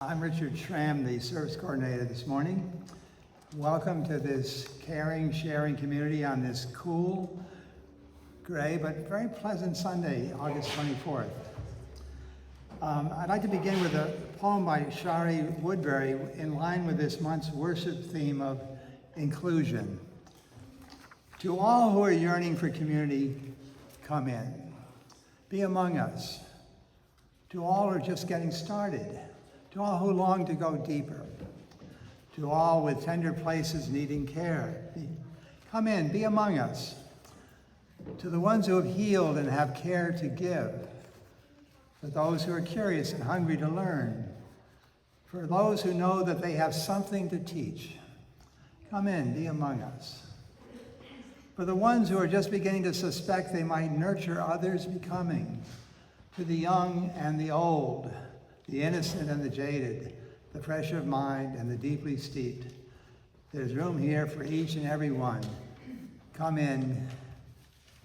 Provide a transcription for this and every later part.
I'm Richard Schramm, the service coordinator this morning. Welcome to this caring, sharing community on this cool, gray, but very pleasant Sunday, August 24th. I'd like to begin with a poem by Shari Woodbury in line with this month's worship theme of inclusion. To all who are yearning for community, come in. Be among us. To all who are just getting started. To all who long to go deeper. To all with tender places needing care. Come in, be among us. To the ones who have healed and have care to give. For those who are curious and hungry to learn. For those who know that they have something to teach. Come in, be among us. For the ones who are just beginning to suspect they might nurture others becoming. To the young and the old. The innocent and the jaded, the fresh of mind and the deeply steeped. There's room here for each and every one. Come in,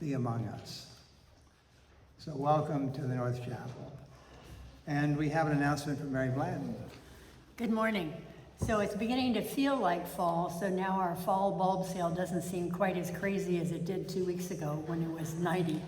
be among us. So welcome to the North Chapel. And we have an announcement from Mary Blanton. Good morning. So it's beginning to feel like fall, so now our fall bulb sale doesn't seem quite as crazy as it did 2 weeks ago when it was 90.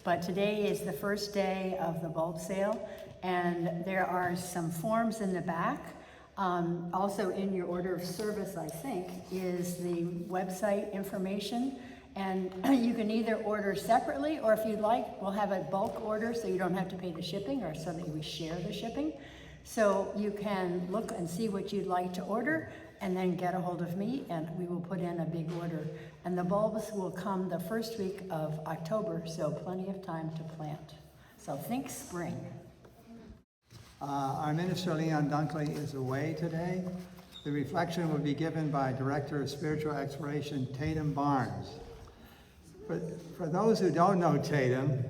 But today is the first day of the bulb sale, and there are some forms in the back. Also in your order of service, I think, is the website information. And you can either order separately, or if you'd like, we'll have a bulk order so you don't have to pay the shipping, or so that we share the shipping. So you can look and see what you'd like to order, and then get a hold of me, and we will put in a big order. And the bulbs will come the first week of October, so plenty of time to plant. So think spring. Our minister, Leon Dunkley, is away today. The reflection will be given by Director of Spiritual Exploration, Tatum Barnes. For those who don't know Tatum,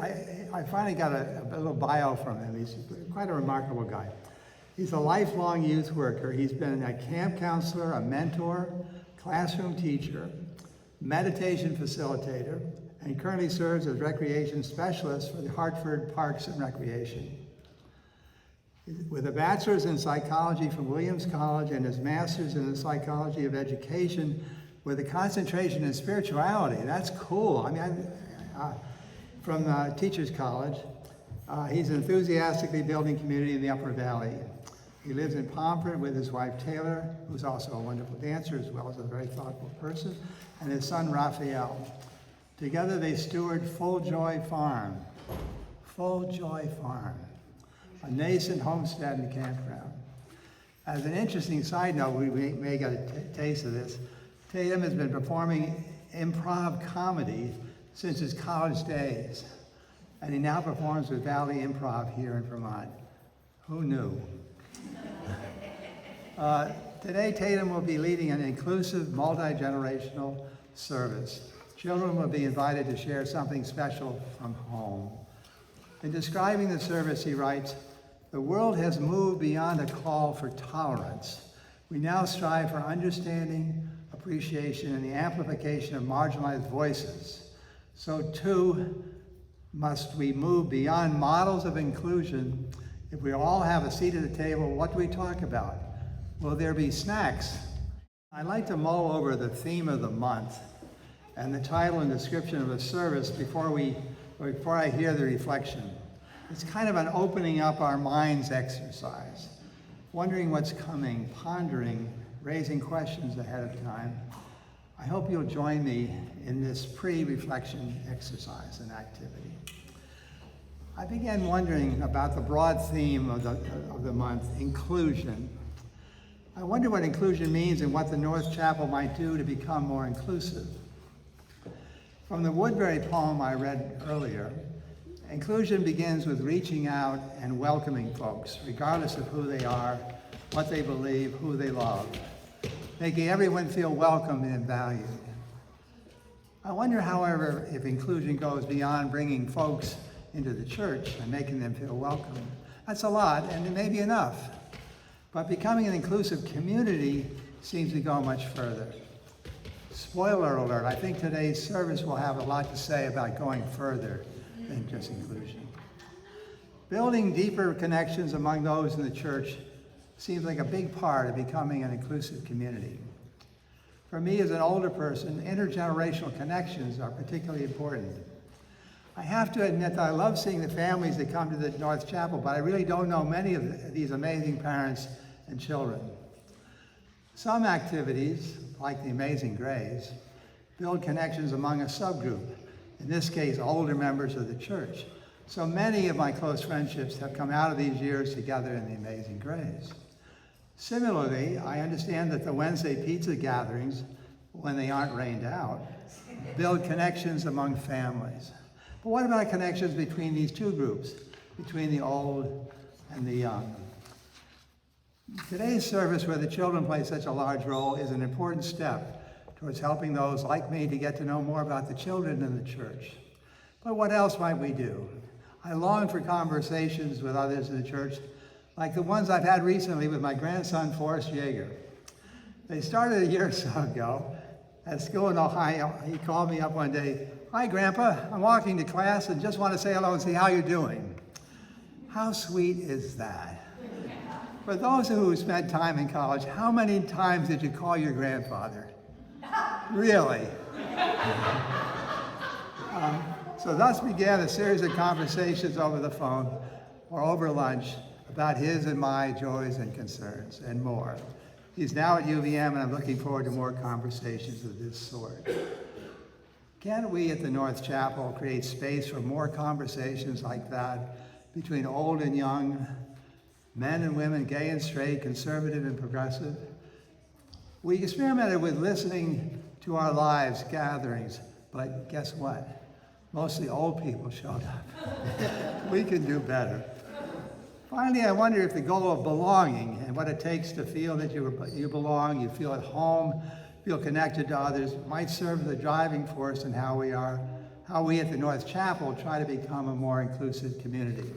I finally got a little bio from him. He's quite a remarkable guy. He's a lifelong youth worker. He's been a camp counselor, a mentor, classroom teacher, meditation facilitator, and currently serves as recreation specialist for the Hartford Parks and Recreation. With a bachelor's in psychology from Williams College and his master's in the psychology of education with a concentration in spirituality. That's cool. I mean, from Teachers College. He's enthusiastically building community in the Upper Valley. He lives in Pomfret with his wife Taylor, who's also a wonderful dancer as well as a very thoughtful person, and his son Raphael. Together they steward Full Joy Farm. Full Joy Farm, a nascent homestead and campground. As an interesting side note, we may get a taste of this. Tatum has been performing improv comedy since his college days, and he now performs with Valley Improv here in Vermont. Who knew? Today, Tatum will be leading an inclusive, multi-generational service. Children will be invited to share something special from home. In describing the service, he writes, "The world has moved beyond a call for tolerance. We now strive for understanding, appreciation, and the amplification of marginalized voices. So too must we move beyond models of inclusion. If we all have a seat at the table, what do we talk about? Will there be snacks?" I'd like to mull over the theme of the month and the title and description of the service before I hear the reflection. It's kind of an opening up our minds exercise, wondering what's coming, pondering, raising questions ahead of time. I hope you'll join me in this pre-reflection exercise and activity. I began wondering about the broad theme of the month, inclusion. I wonder what inclusion means and what the North Chapel might do to become more inclusive. From the Woodbury poem I read earlier, inclusion begins with reaching out and welcoming folks, regardless of who they are, what they believe, who they love, making everyone feel welcome and valued. I wonder, however, if inclusion goes beyond bringing folks into the church and making them feel welcome. That's a lot, and it may be enough. But becoming an inclusive community seems to go much further. Spoiler alert, I think today's service will have a lot to say about going further than just inclusion. Building deeper connections among those in the church seems like a big part of becoming an inclusive community. For me as an older person, intergenerational connections are particularly important. I have to admit that I love seeing the families that come to the North Chapel, but I really don't know many of these amazing parents and children. Some activities, like the Amazing Grace, build connections among a subgroup, in this case, older members of the church. So many of my close friendships have come out of these years together in the Amazing Grace. Similarly, I understand that the Wednesday pizza gatherings, when they aren't rained out, build connections among families. But what about connections between these two groups, between the old and the young? Today's service, where the children play such a large role, is an important step towards helping those like me to get to know more about the children in the church. But what else might we do? I long for conversations with others in the church, like the ones I've had recently with my grandson, Forrest Yeager. They started a year or so ago at school in Ohio. He called me up one day, "Hi, Grandpa, I'm walking to class and just want to say hello and see how you're doing." How sweet is that? For those who spent time in college, how many times did you call your grandfather? Really? So thus began a series of conversations over the phone or over lunch about his and my joys and concerns and more. He's now at UVM, and I'm looking forward to more conversations of this sort. Can we at the North Chapel create space for more conversations like that between old and young, men and women, gay and straight, conservative and progressive? We experimented with listening to our lives gatherings, but guess what? Mostly old people showed up. We can do better. Finally, I wonder if the goal of belonging and what it takes to feel that you belong, you feel at home, feel connected to others, might serve as the driving force in how we at the North Chapel try to become a more inclusive community.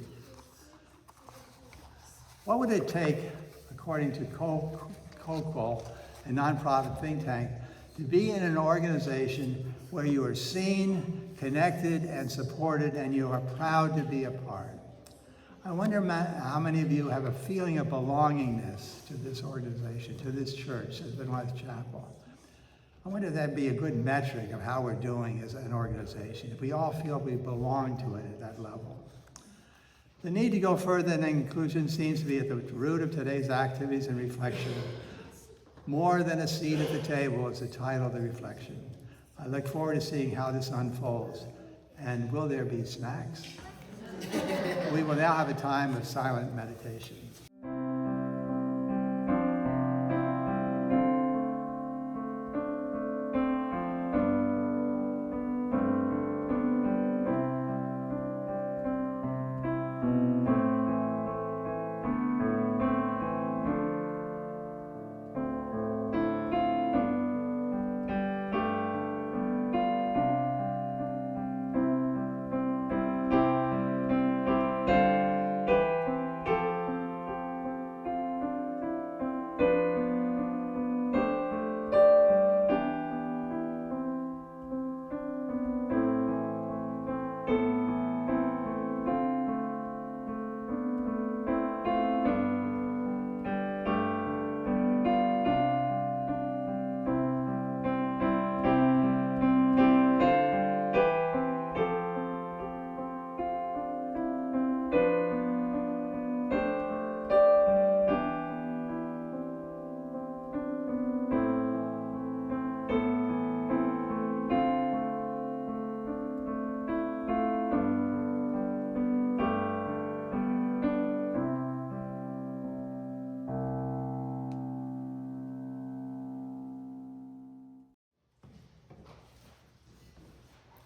What would it take, according to COQUAL, a nonprofit think tank, to be in an organization where you are seen, connected, and supported, and you are proud to be a part? I wonder how many of you have a feeling of belongingness to this organization, to this church, at the North Chapel. I wonder if that'd be a good metric of how we're doing as an organization, if we all feel we belong to it at that level. The need to go further than inclusion seems to be at the root of today's activities and reflection. More than a seat at the table is the title of the reflection. I look forward to seeing how this unfolds. And will there be snacks? We will now have a time of silent meditation.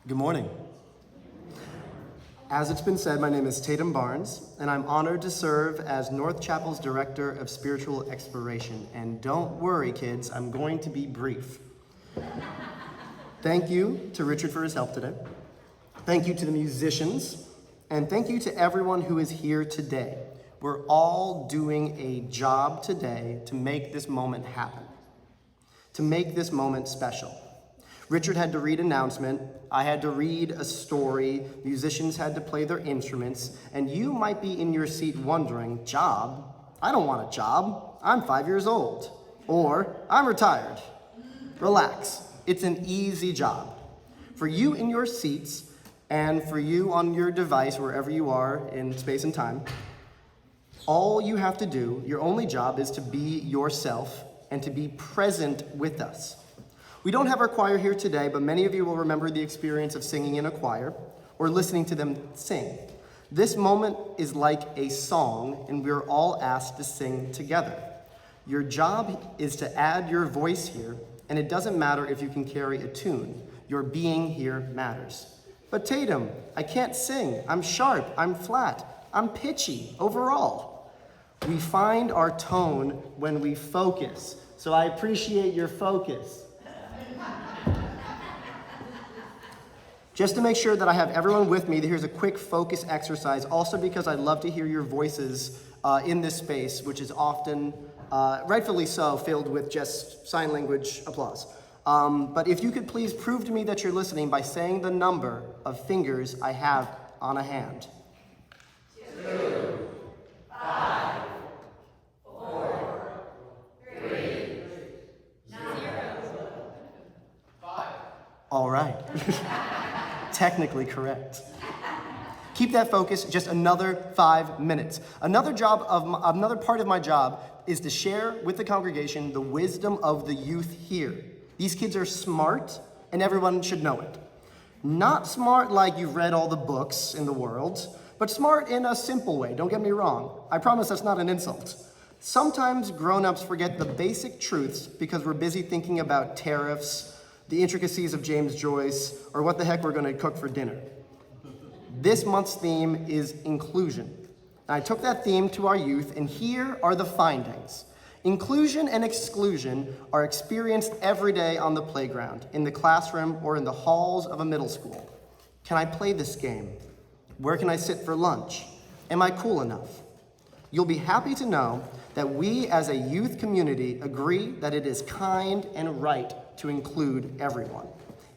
Good morning. As it's been said, my name is Tatum Barnes, and I'm honored to serve as North Chapel's Director of Spiritual Exploration. And don't worry, kids, I'm going to be brief. Thank you to Richard for his help today. Thank you to the musicians, and thank you to everyone who is here today. We're all doing a job today to make this moment happen, to make this moment special. Richard had to read an announcement, I had to read a story, musicians had to play their instruments, and you might be in your seat wondering, job? I don't want a job. I'm 5 years old. Or, I'm retired. Relax. It's an easy job. For you in your seats, and for you on your device, wherever you are in space and time, all you have to do, your only job, is to be yourself and to be present with us. We don't have our choir here today, but many of you will remember the experience of singing in a choir or listening to them sing. This moment is like a song, and we're all asked to sing together. Your job is to add your voice here, and it doesn't matter if you can carry a tune. Your being here matters. But Tatum, I can't sing. I'm sharp, I'm flat, I'm pitchy overall. We find our tone when we focus. So I appreciate your focus. Just to make sure that I have everyone with me, here's a quick focus exercise, also because I'd love to hear your voices in this space, which is often, rightfully so, filled with just sign language applause. But if you could please prove to me that you're listening by saying the number of fingers I have on a hand. 2, 5, 4, 3, 0, 5. All right. Technically correct. Keep that focus, just another 5 minutes. Another part of my job is to share with the congregation the wisdom of the youth here. These kids are smart, and everyone should know it. Not smart like you've read all the books in the world, but smart in a simple way, don't get me wrong. I promise that's not an insult. Sometimes grown-ups forget the basic truths because we're busy thinking about tariffs, the intricacies of James Joyce, or what the heck we're gonna cook for dinner. This month's theme is inclusion. I took that theme to our youth, and here are the findings. Inclusion and exclusion are experienced every day on the playground, in the classroom, or in the halls of a middle school. Can I play this game? Where can I sit for lunch? Am I cool enough? You'll be happy to know that we as a youth community agree that it is kind and right to include everyone.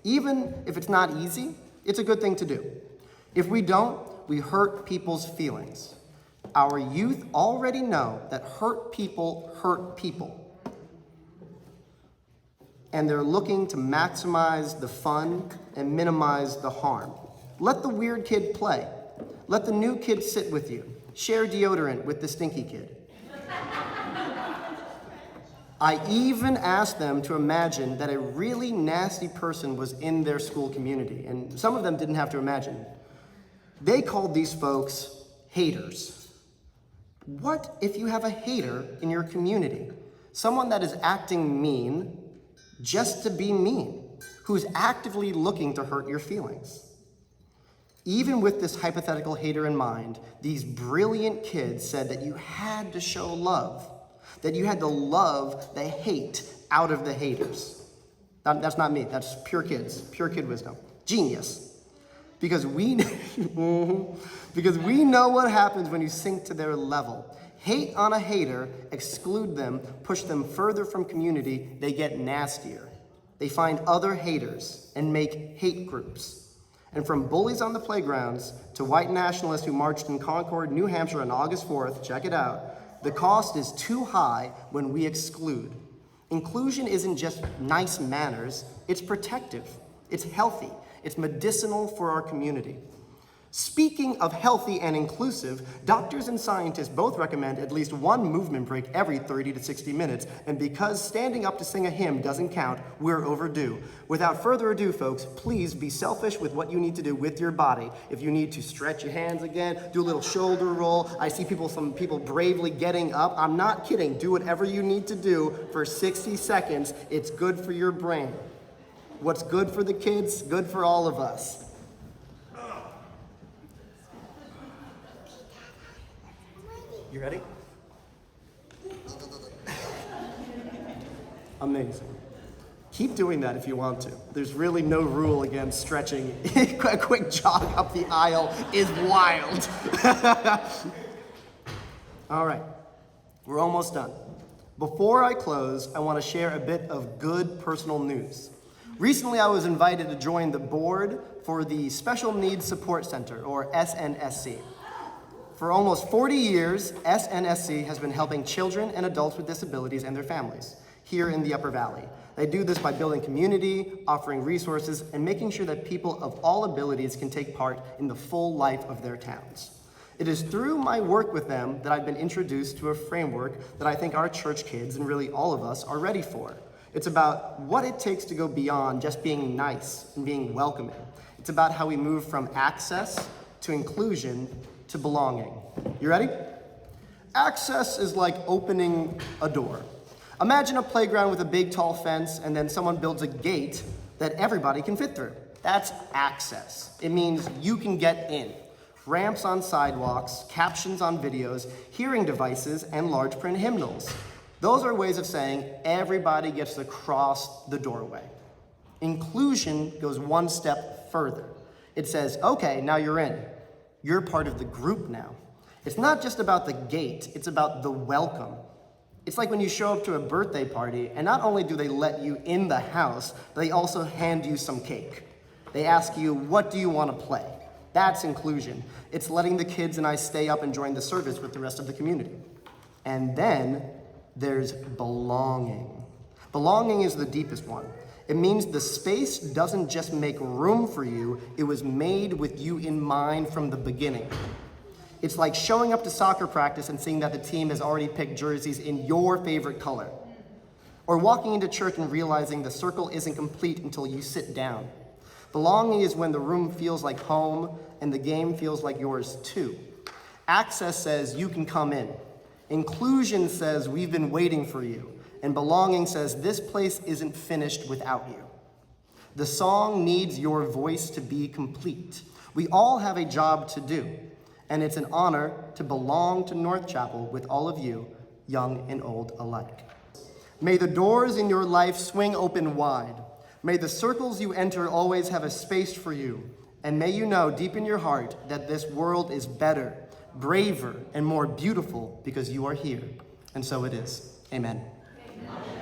Even if it's not easy, it's a good thing to do. If we don't, we hurt people's feelings. Our youth already know that hurt people hurt people. And they're looking to maximize the fun and minimize the harm. Let the weird kid play. Let the new kid sit with you. Share deodorant with the stinky kid. I even asked them to imagine that a really nasty person was in their school community, and some of them didn't have to imagine. They called these folks haters. What if you have a hater in your community? Someone that is acting mean just to be mean, who's actively looking to hurt your feelings. Even with this hypothetical hater in mind, these brilliant kids said that you had to show love, that you had to love the hate out of the haters. That's not me, that's pure kids, pure kid wisdom. Genius. Because we know what happens when you sink to their level. Hate on a hater, exclude them, push them further from community, they get nastier. They find other haters and make hate groups. And from bullies on the playgrounds to white nationalists who marched in Concord, New Hampshire on August 4th, check it out, the cost is too high when we exclude. Inclusion isn't just nice manners, it's protective, it's healthy, it's medicinal for our community. Speaking of healthy and inclusive, doctors and scientists both recommend at least one movement break every 30 to 60 minutes, and because standing up to sing a hymn doesn't count, we're overdue. Without further ado, folks, please be selfish with what you need to do with your body. If you need to stretch your hands again, do a little shoulder roll. I see some people bravely getting up. I'm not kidding. Do whatever you need to do for 60 seconds. It's good for your brain. What's good for the kids, good for all of us. You ready? Amazing. Keep doing that if you want to. There's really no rule against stretching. A quick jog up the aisle is wild. All right, we're almost done. Before I close, I want to share a bit of good personal news. Recently, I was invited to join the board for the Special Needs Support Center, or SNSC. For almost 40 years, SNSC has been helping children and adults with disabilities and their families here in the Upper Valley. They do this by building community, offering resources, and making sure that people of all abilities can take part in the full life of their towns. It is through my work with them that I've been introduced to a framework that I think our church kids, and really all of us, are ready for. It's about what it takes to go beyond just being nice and being welcoming. It's about how we move from access to inclusion to belonging. You ready? Access is like opening a door. Imagine a playground with a big tall fence and then someone builds a gate that everybody can fit through. That's access. It means you can get in. Ramps on sidewalks, captions on videos, hearing devices, and large print hymnals. Those are ways of saying everybody gets to cross the doorway. Inclusion goes one step further. It says, okay, now you're in. You're part of the group now. It's not just about the gate, it's about the welcome. It's like when you show up to a birthday party, and not only do they let you in the house, but they also hand you some cake. They ask you, what do you want to play? That's inclusion. It's letting the kids and I stay up and join the service with the rest of the community. And then there's belonging. Belonging is the deepest one. It means the space doesn't just make room for you, it was made with you in mind from the beginning. It's like showing up to soccer practice and seeing that the team has already picked jerseys in your favorite color. Or walking into church and realizing the circle isn't complete until you sit down. Belonging is when the room feels like home and the game feels like yours too. Access says you can come in. Inclusion says we've been waiting for you. And belonging says this place isn't finished without you. The song needs your voice to be complete. We all have a job to do, and it's an honor to belong to North Chapel with all of you, young and old alike. May the doors in your life swing open wide. May the circles you enter always have a space for you. And may you know deep in your heart that this world is better, braver, and more beautiful because you are here. And so it is. Amen. Amen.